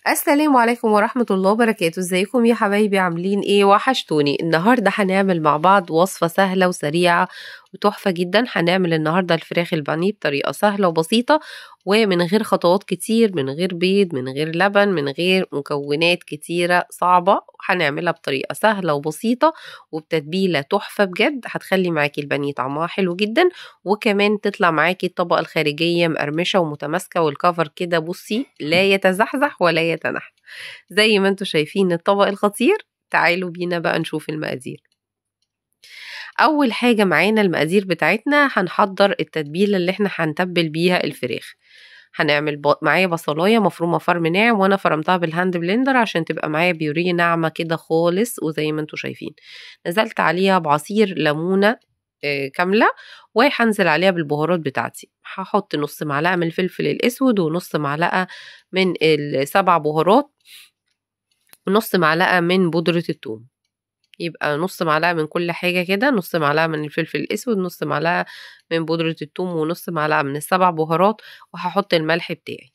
السلام عليكم ورحمة الله وبركاته. ازيكم يا حبايبي؟ عاملين ايه؟ وحشتوني. النهاردة هنعمل مع بعض وصفة سهلة وسريعة وتحفة جدا. هنعمل النهاردة الفراخ البانيه بطريقة سهلة وبسيطة ومن غير خطوات كتير، من غير بيض، من غير لبن، من غير مكونات كتيرة صعبة. هنعملها بطريقة سهلة وبسيطة وبتتبيلة تحفة بجد، هتخلي معاكي البانيه طعمها حلو جدا، وكمان تطلع معاكي الطبقة الخارجية مقرمشة ومتماسكة، والكفر كده بصي لا يتزحزح ولا يتنحى زي ما انتوا شايفين الطبق الخطير. تعالوا بينا بقى نشوف المقادير. اول حاجة معانا المقادير بتاعتنا، هنحضر التتبيلة اللي احنا هنتبل بيها الفراخ. هنعمل معايا بصلاية مفرومة فرم ناعم، وانا فرمتها بالهاند بلندر عشان تبقى معايا بيوريه ناعمة كده خالص، وزي ما انتوا شايفين نزلت عليها بعصير ليمونة كاملة، وهنزل عليها بالبهارات بتاعتي. هحط نص معلقة من الفلفل الاسود، ونص معلقة من السبع بهارات، ونص معلقة من بودرة الثوم. يبقى نص معلقة من كل حاجة كده، نص معلقة من الفلفل الاسود، نص معلقة من بودرة الثوم، ونص معلقة من السبع بهارات، وهحط الملح بتاعي.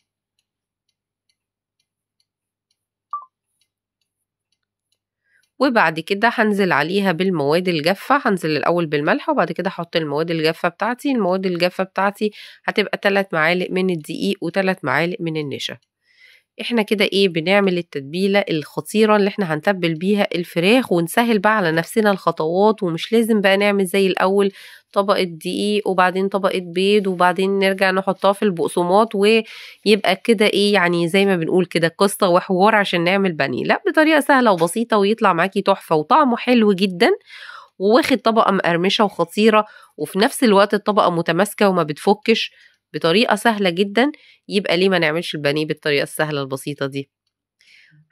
وبعد كده هنزل عليها بالمواد الجافة. هنزل الأول بالملح وبعد كده هحط المواد الجافة بتاعتي. المواد الجافة بتاعتي هتبقى 3 معالق من الدقيق و3 معالق من النشا. احنا كده ايه بنعمل التتبيلة الخطيرة اللي احنا هنتبل بيها الفراخ، ونسهل بقى على نفسنا الخطوات، ومش لازم بقى نعمل زي الأول طبقة دقيق وبعدين طبقة بيض وبعدين نرجع نحطها في البقسماط، ويبقى كده ايه يعني زي ما بنقول كده قصة وحوار عشان نعمل بانيه. لا، بطريقة سهلة وبسيطة ويطلع معاكي تحفة وطعمه حلو جدا، وواخد طبقة مقرمشة وخطيرة، وفي نفس الوقت الطبقة متماسكة وما بتفكش بطريقة سهلة جدا. يبقى ليه ما نعملش البانيه بالطريقة السهلة البسيطة دي؟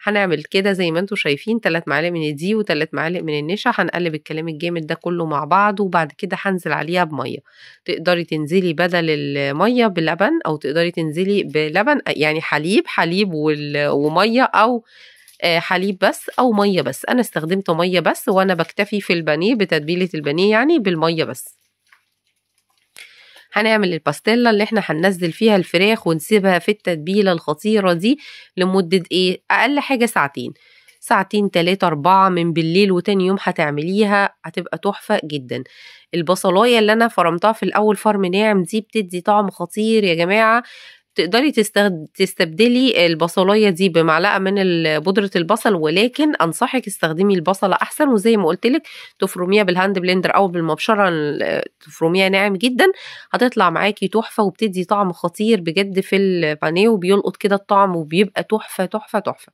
هنعمل كده زي ما انتوا شايفين 3 معالق من الدقيق و3 معالق من النشا. هنقلب الكلام الجامد ده كله مع بعض، وبعد كده هنزل عليها بمية. تقدري تنزلي بدل المية بلبن، او تقدري تنزلي بلبن يعني حليب ومية، او حليب بس او مية بس. انا استخدمت مية بس، وانا بكتفي في البانيه بتتبيلة البانيه يعني بالمية بس. هنعمل الباستيلا اللي احنا هننزل فيها الفراخ ونسيبها في التتبيلة الخطيرة دي لمدة ايه؟ اقل حاجة ساعتين، ساعتين 3 4 من بالليل، وتاني يوم هتعمليها هتبقى تحفة جدا. البصلاية اللي انا فرمتها في الاول فرم ناعم دي بتدي طعم خطير يا جماعة. تقدري تستبدلي البصلايه دي بمعلقه من بودره البصل، ولكن انصحك استخدمي البصله احسن، وزي ما قلت لك تفرميها بالهاند بلندر او بالمبشره، تفرميها ناعم جدا، هتطلع معاكي تحفه وبتدي طعم خطير بجد في البانيه، وبيلقط كده الطعم وبيبقى تحفه تحفه تحفه.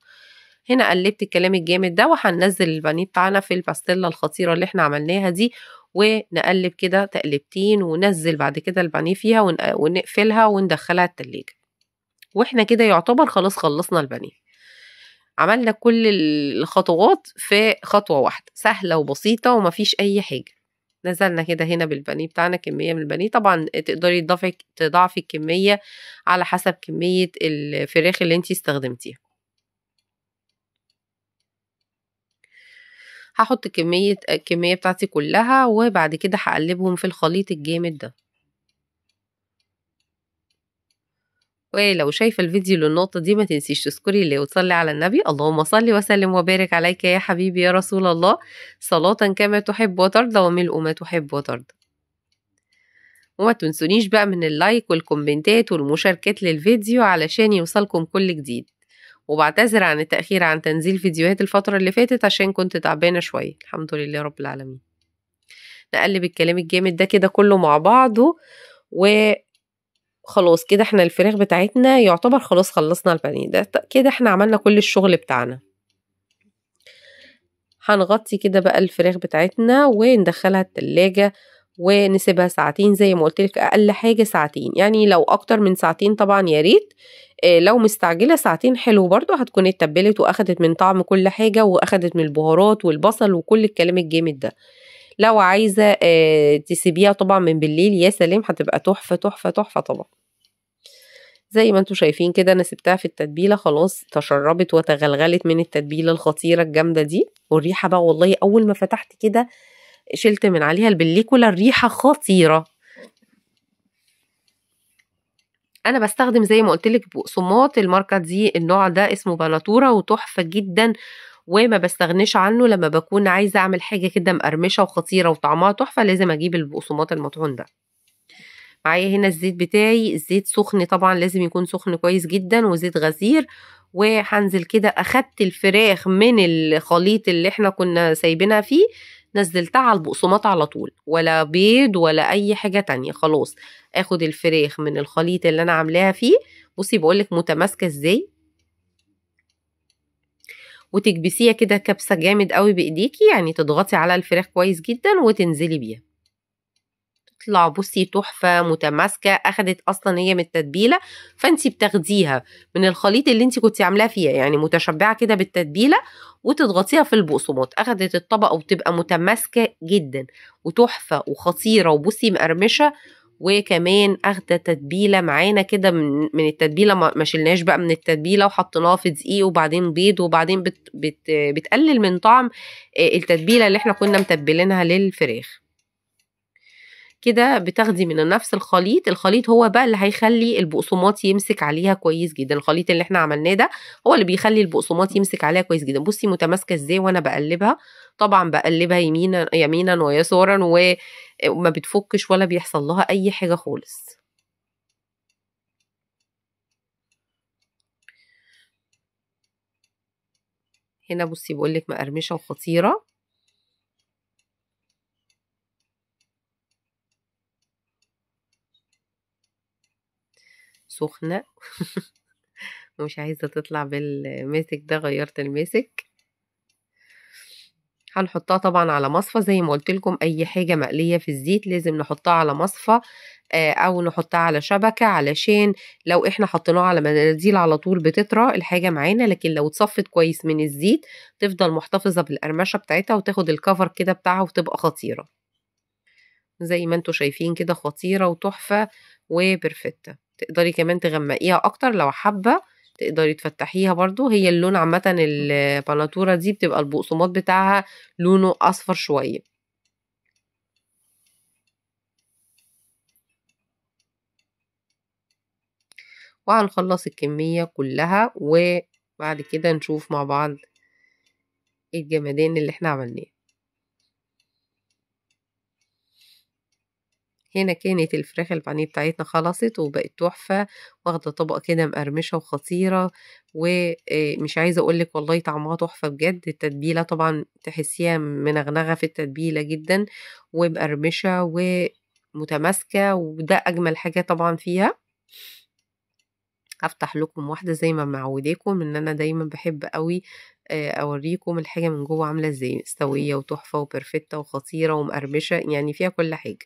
هنا قلبت الكلام الجامد ده، وهننزل البانيه بتاعنا في الباستيلا الخطيره اللي احنا عملناها دي، ونقلب كده تقلبتين، وننزل بعد كده البانيه فيها ونقفلها وندخلها التلاجة. واحنا كده يعتبر خلاص خلصنا البانيه. عملنا كل الخطوات في خطوة واحدة، سهلة وبسيطة ومفيش أي حاجة. نزلنا كده هنا بالبانيه بتاعنا كمية من البانيه. طبعا تقدري تضاعفي الكمية على حسب كمية الفراخ اللي انتي استخدمتيها. هحط الكمية بتاعتي كلها، وبعد كده هقلبهم في الخليط الجامد ده. ولو شايفة الفيديو للنقطة دي ما تنسيش تذكري الله وتصلي على النبي. اللهم صل وسلم وبارك عليك يا حبيبي يا رسول الله، صلاة كما تحب وترضى وملء ما تحب وترضى. وما تنسونيش بقى من اللايك والكومنتات والمشاركات للفيديو علشان يوصلكم كل جديد. وبعتذر عن التأخير عن تنزيل فيديوهات الفترة اللي فاتت عشان كنت تعبانة شوية. الحمد لله رب العالمين. نقلب الكلام الجامد ده كده كله مع بعضه، خلاص كده احنا الفراخ بتاعتنا يعتبر خلاص خلصنا البانيه ده كده، احنا عملنا كل الشغل بتاعنا. هنغطي كده بقى الفراخ بتاعتنا وندخلها التلاجة ونسيبها ساعتين زي ما قلتلك، اقل حاجة ساعتين. يعني لو اكتر من ساعتين طبعا يا ريت، لو مستعجلة ساعتين حلو برضو، هتكون اتبلت واخدت من طعم كل حاجة، واخدت من البهارات والبصل وكل الكلام الجامد ده. لو عايزة تسيبيها طبعا من بالليل يا سلام، هتبقى تحفة تحفة تحفة طبعا. زي ما انتوا شايفين كده انا سبتها في التتبيلة خلاص، تشربت وتغلغلت من التتبيلة الخطيرة الجامدة دي. والريحة بقى والله اول ما فتحت كده شلت من عليها البليكولا، الريحة خطيرة. انا بستخدم زي ما قلت لك بقسماط الماركه دي، النوع ده اسمه بناتورا وتحفه جدا، وما بستغنيش عنه لما بكون عايزه اعمل حاجه كده مقرمشه وخطيره وطعمها تحفه، لازم اجيب البقسماط المطحون ده. معايا هنا الزيت بتاعي، الزيت سخن طبعا، لازم يكون سخن كويس جدا وزيت غزير. وهنزل كده، اخدت الفراخ من الخليط اللي احنا كنا سايبينها فيه، نزلتها على البقسماط على طول، ولا بيض ولا اي حاجة تانية خلاص. اخد الفراخ من الخليط اللي انا عاملاها فيه، بصي بقولك متماسكة ازاي، وتكبسيها كده كبسة جامد قوي بايديكي، يعني تضغطي على الفراخ كويس جدا وتنزلي بيها، تطلع بصي تحفة متماسكة، اخدت اصلا هي من التتبيلة، فانتي بتاخديها من الخليط اللي انتي كنتي عاملاه فيها، يعني متشبعة كده بالتتبيلة، وتضغطيها في البقسماط، اخدت الطبقة وبتبقى متماسكة جدا وتحفة وخطيرة، وبصي مقرمشة، وكمان اخدة تتبيلة معانا كده من التتبيلة، ما شلناش بقى من التتبيلة وحطيناها في دقيق وبعدين بيض، وبعدين بتقلل من طعم التتبيلة اللي احنا كنا متبلينها للفراخ. كده بتاخدي من نفس الخليط هو بقى اللي هيخلي البقسماط يمسك عليها كويس جدا، الخليط اللي احنا عملناه ده هو اللي بيخلي البقسماط يمسك عليها كويس جدا. بصي متماسكه ازاي وانا بقلبها، طبعا بقلبها يمينا يمينا ويسارا، وما بتفكش ولا بيحصل لها اي حاجه خالص. هنا بصي بقولك مقرمشه وخطيره. سخنه ومش عايزه تطلع بالماسك ده، غيرت الماسك. هنحطها طبعا على مصفى، زي ما قلت لكم اي حاجه مقليه في الزيت لازم نحطها على مصفى، او نحطها على شبكه، علشان لو احنا حطيناها على مناديل على طول بتطرى الحاجه معانا، لكن لو اتصفت كويس من الزيت تفضل محتفظه بالقرمشه بتاعتها وتاخد الكفر كده بتاعها وتبقى خطيره، زي ما انتوا شايفين كده خطيره وتحفه وبرفكته. تقدري كمان تغمقيها اكتر لو حابه، تقدري تفتحيها برضو. هي اللون عامه البناتوره دي بتبقى البقسماط بتاعها لونه اصفر شويه. وهنخلص الكمية كلها، وبعد كده نشوف مع بعض الجمدان اللي احنا عملناه. هنا كانت الفراخ البانيه بتاعتنا خلصت وبقت تحفة، واخدة طبقة كده مقرمشة وخطيرة، ومش عايزة اقولك والله طعمها تحفة بجد. التتبيلة طبعا تحسيها منغنغة في التتبيلة جدا، ومقرمشة ومتماسكة، وده اجمل حاجة طبعا فيها. هفتح لكم واحدة زي ما معوداكم ان انا دايما بحب قوي اوريكم الحاجة من جوه عاملة ازاي، مستوية وتحفة وبرفكتة وخطيرة ومقرمشة، يعني فيها كل حاجة.